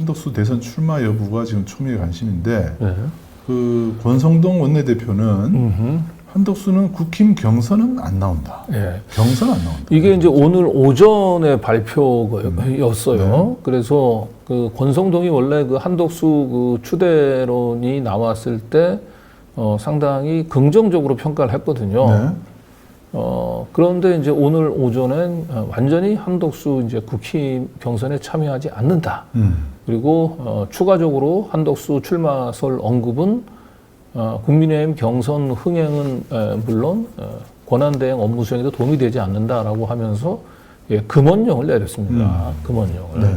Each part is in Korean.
한덕수 대선 출마 여부가 지금 초미의 관심인데 네. 그 권성동 원내대표는 한덕수는 국힘 경선은 안 나온다. 네. 경선 안 나온다. 이게 이제 오늘 오전에 발표였어요. 그래서 그 권성동이 원래 그 한덕수 그 추대론이 나왔을 때 상당히 긍정적으로 평가를 했거든요. 네. 그런데 이제 오늘 오전엔 완전히 한덕수 이제 국힘 경선에 참여하지 않는다. 그리고 추가적으로 한덕수 출마설 언급은 국민의힘 경선 흥행은 물론 권한대행 업무 수행에도 도움이 되지 않는다라고 하면서 금원령을 내렸습니다. 금원령을. 네.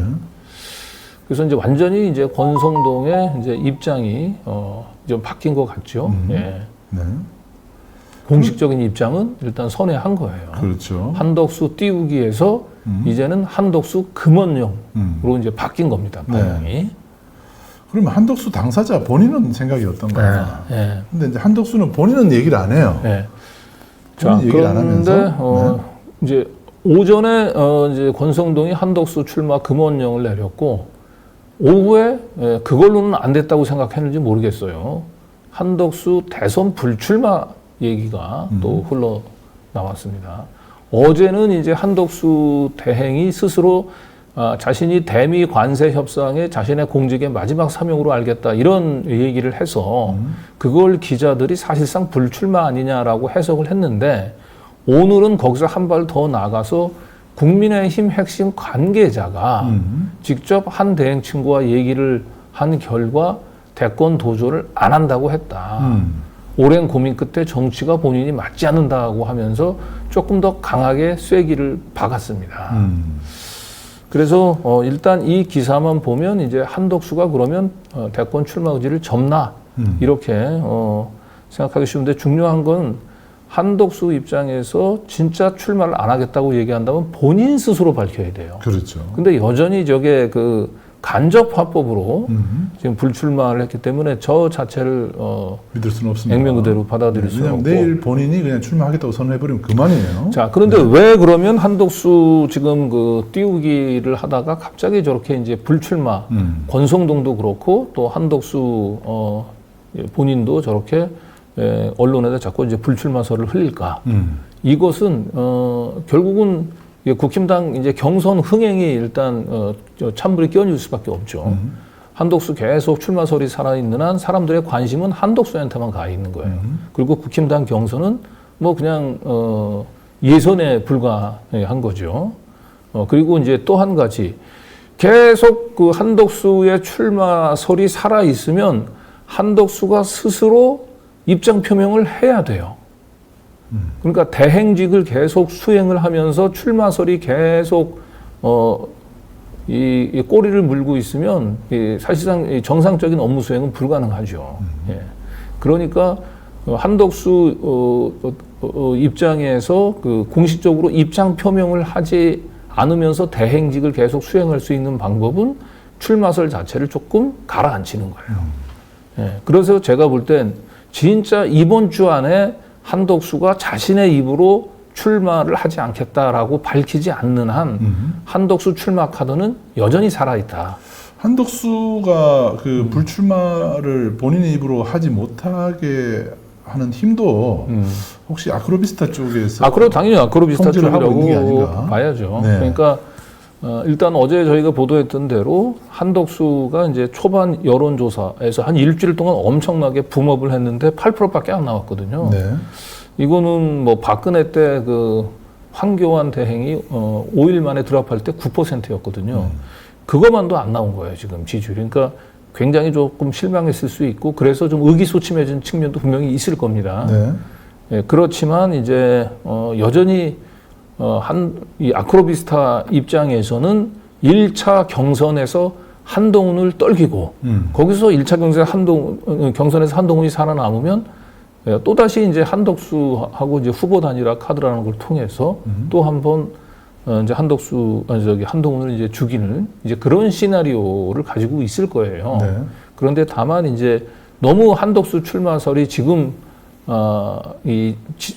그래서 이제 완전히 이제 권성동의 이제 입장이 좀 바뀐 것 같죠. 예. 네. 공식적인 입장은 일단 선회한 거예요. 그렇죠. 한덕수 띄우기에서 이제는 한덕수 금원령으로 이제 바뀐 겁니다. 방향이. 네. 그러면 한덕수 당사자 본인은 생각이 어떤가? 네. 근데 이제 한덕수는 본인은 얘기를 안 해요. 네. 본인 자, 얘기를 안 하면서 이제 오전에 이제 권성동이 한덕수 출마 금원령을 내렸고 오후에 그걸로는 안 됐다고 생각했는지 모르겠어요. 한덕수 대선 불출마 얘기가 또 흘러 나왔습니다. 어제는 이제 한덕수 대행이 스스로 자신이 대미 관세 협상에 자신의 공직의 마지막 사명으로 알겠다 이런 얘기를 해서 그걸 기자들이 사실상 불출마 아니냐라고 해석을 했는데 오늘은 거기서 한 발 더 나가서 국민의힘 핵심 관계자가 직접 한 대행 친구와 얘기를 한 결과 대권 도전을 안 한다고 했다. 오랜 고민 끝에 정치가 본인이 맞지 않는다고 하면서 조금 더 강하게 쐐기를 박았습니다. 그래서 일단 이 기사만 보면 이제 한덕수가 그러면 대권 출마 의지를 접나 이렇게 생각하기 쉬운데 중요한 건 한덕수 입장에서 진짜 출마를 안 하겠다고 얘기한다면 본인 스스로 밝혀야 돼요. 그렇죠. 근데 여전히 저게 그 간접 화법으로 지금 불출마를 했기 때문에 저 자체를 믿을 수는 없습니다. 액면 그대로 받아들일 수는 왜냐면 없고. 내일 본인이 그냥 출마하겠다고 선언해버리면 그만이에요. 자, 그런데 왜 그러면 한덕수 지금 그 띄우기를 하다가 갑자기 저렇게 이제 불출마, 권성동도 그렇고 또 한덕수 본인도 저렇게 언론에다 자꾸 이제 불출마설을 흘릴까? 이것은 결국은 국힘당 이제 경선 흥행이 일단 찬물이 끼얹을 수밖에 없죠. 한덕수 계속 출마설이 살아있는 한 사람들의 관심은 한덕수한테만 가 있는 거예요. 그리고 국힘당 경선은 뭐 그냥 예선에 불과한 거죠. 그리고 이제 또 한 가지 계속 그 한덕수의 출마설이 살아 있으면 한덕수가 스스로 입장 표명을 해야 돼요. 그러니까 대행직을 계속 수행을 하면서 출마설이 계속 이 꼬리를 물고 있으면 사실상 정상적인 업무 수행은 불가능하죠. 예. 그러니까 한덕수 입장에서 그 공식적으로 입장 표명을 하지 않으면서 대행직을 계속 수행할 수 있는 방법은 출마설 자체를 조금 가라앉히는 거예요. 예. 그래서 제가 볼 땐 진짜 이번 주 안에 한덕수가 자신의 입으로 출마를 하지 않겠다라고 밝히지 않는 한 한덕수 출마 카드는 여전히 살아있다. 한덕수가 그 불출마를 본인의 입으로 하지 못하게 하는 힘도 혹시 아크로비스타 쪽에서 당연히 아크로비스타 통제를 하고 있는 게 쪽이라고 아닌가? 봐야죠. 네. 그러니까 일단 어제 저희가 보도했던 대로 한덕수가 이제 초반 여론조사에서 한 일주일 동안 엄청나게 붐업을 했는데 8%밖에 안 나왔거든요. 네. 이거는 뭐 박근혜 때 그 황교안 대행이 5일 만에 드랍할 때 9%였거든요. 그것만도 안 나온 거예요, 지금 지지율이. 그러니까 굉장히 조금 실망했을 수 있고 그래서 좀 의기소침해진 측면도 분명히 있을 겁니다. 네. 예, 그렇지만 이제 여전히 이 아크로비스타 입장에서는 1차 경선에서 한동훈을 떨기고 거기서 1차 경선에서 한동훈이 살아남으면 또다시 이제 한덕수하고 이제 후보 단일화 카드라는 걸 통해서 또 한 번 이제 한동훈을 이제 죽이는 이제 그런 시나리오를 가지고 있을 거예요. 네. 그런데 다만 이제 너무 한덕수 출마설이 지금 이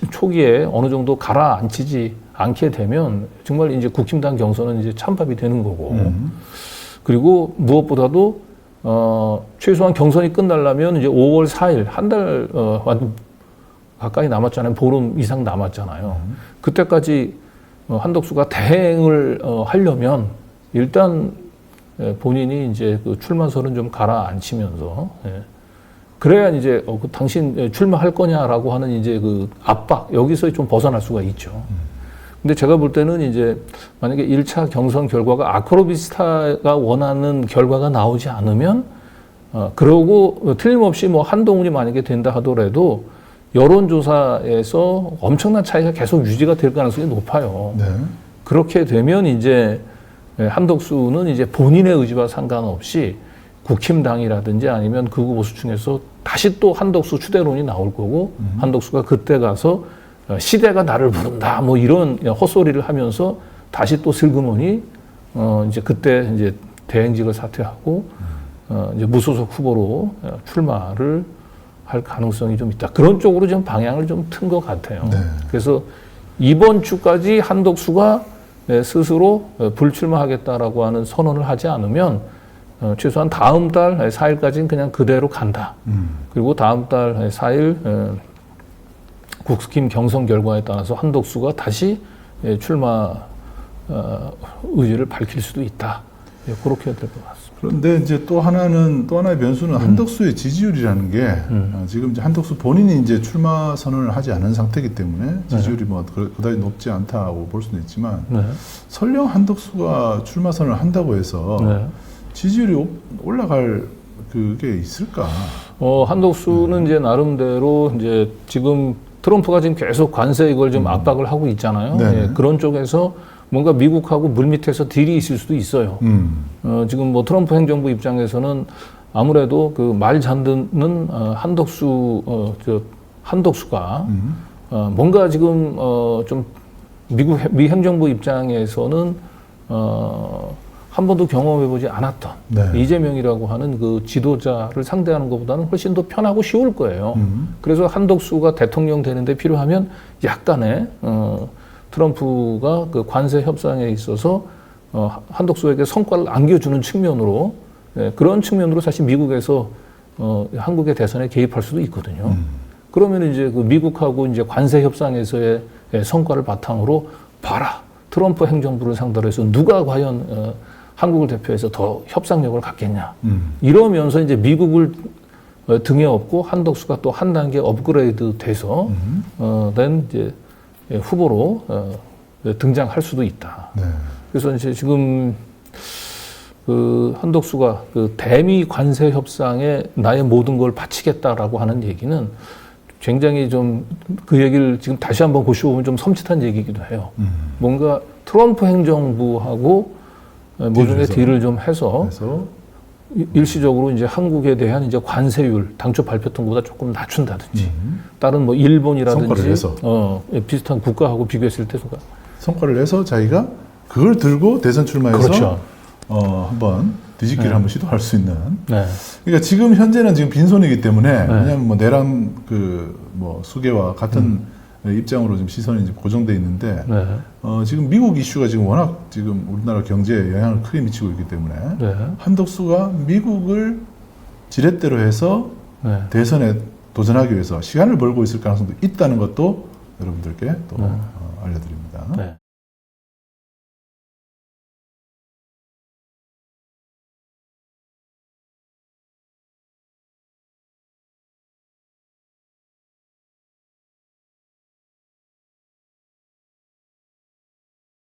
초기에 어느 정도 가라앉히지 않게 되면 정말 이제 국힘당 경선은 이제 찬밥이 되는 거고. 그리고 무엇보다도 최소한 경선이 끝나려면 이제 5월 4일 한 달 가까이 남았잖아요. 보름 이상 남았잖아요. 그때까지 한덕수가 대행을 하려면 일단 본인이 이제 그 출마설은 좀 가라앉히면서 그래야 이제 그 당신 출마할 거냐라고 하는 이제 그 압박 여기서 좀 벗어날 수가 있죠. 근데 제가 볼 때는 이제 만약에 1차 경선 결과가 아크로비스타가 원하는 결과가 나오지 않으면 그러고 틀림없이 뭐 한동훈이 만약에 된다 하더라도 여론조사에서 엄청난 차이가 계속 유지가 될 가능성이 높아요. 네. 그렇게 되면 이제 한덕수는 이제 본인의 의지와 상관없이 국힘당이라든지 아니면 극우 보수층에서 다시 또 한덕수 추대론이 나올 거고 한덕수가 그때 가서 시대가 나를 부른다 뭐 이런 헛소리를 하면서 다시 또 슬그머니 이제 그때 이제 대행직을 사퇴하고 이제 무소속 후보로 출마를 할 가능성이 좀 있다. 그런 쪽으로 좀 방향을 좀 튼 것 같아요. 네. 그래서 이번 주까지 한덕수가 스스로 불출마하겠다라고 하는 선언을 하지 않으면 최소한 다음 달 4일까지는 그냥 그대로 간다. 그리고 다음 달 4일 국힘 경선 결과에 따라서 한덕수가 다시 출마 의지를 밝힐 수도 있다. 그렇게 될 것 같습니다. 그런데 이제 또 하나의 변수는 한덕수의 지지율이라는 게 지금 이제 한덕수 본인이 이제 출마 선언을 하지 않은 상태이기 때문에 지지율이 뭐 그다지 높지 않다고 볼 수는 있지만 설령 한덕수가 출마 선언을 한다고 해서 지지율이 올라갈 그게 있을까? 한덕수는 이제 나름대로 이제 지금 트럼프가 지금 계속 관세 이걸 좀 압박을 하고 있잖아요. 예, 그런 쪽에서 뭔가 미국하고 물밑에서 딜이 있을 수도 있어요. 지금 뭐 트럼프 행정부 입장에서는 아무래도 그 말 잘 듣는 한덕수가 뭔가 지금 좀 미 행정부 입장에서는 한 번도 경험해보지 않았던 이재명이라고 하는 그 지도자를 상대하는 것보다는 훨씬 더 편하고 쉬울 거예요. 그래서 한덕수가 대통령 되는데 필요하면 약간의 트럼프가 그 관세 협상에 있어서 한덕수에게 성과를 안겨주는 측면으로 그런 측면으로 사실 미국에서 한국의 대선에 개입할 수도 있거든요. 그러면 이제 그 미국하고 이제 관세 협상에서의 성과를 바탕으로 봐라. 트럼프 행정부를 상대로 해서 누가 과연 한국을 대표해서 더 협상력을 갖겠냐. 이러면서 이제 미국을 등에 업고 한덕수가 또 한 단계 업그레이드 돼서 된 이제 후보로 등장할 수도 있다. 그래서 이제 지금 그 한덕수가 그 대미 관세 협상에 나의 모든 걸 바치겠다라고 하는 얘기는 굉장히 좀 그 얘기를 지금 다시 한번 고시보면 좀 섬찟한 얘기이기도 해요. 뭔가 트럼프 행정부하고 모종의 딜을 좀 해서 일시적으로 이제 한국에 대한 이제 관세율 당초 발표했던 것보다 조금 낮춘다든지 다른 뭐 일본이라든지 비슷한 국가하고 비교했을 때 성과를 내서 자기가 그걸 들고 대선 출마해서 그렇죠. 한번 뒤집기를 한번 시도할 수 있는. 그러니까 지금 현재는 지금 빈손이기 때문에 왜냐하면 뭐 내란 그 뭐 수계와 같은 입장으로 지금 시선이 이제 고정돼 있는데 지금 미국 이슈가 지금 워낙 지금 우리나라 경제에 영향을 크게 미치고 있기 때문에 한덕수가 미국을 지렛대로 해서 대선에 도전하기 위해서 시간을 벌고 있을 가능성도 있다는 것도 여러분들께 또 알려드립니다.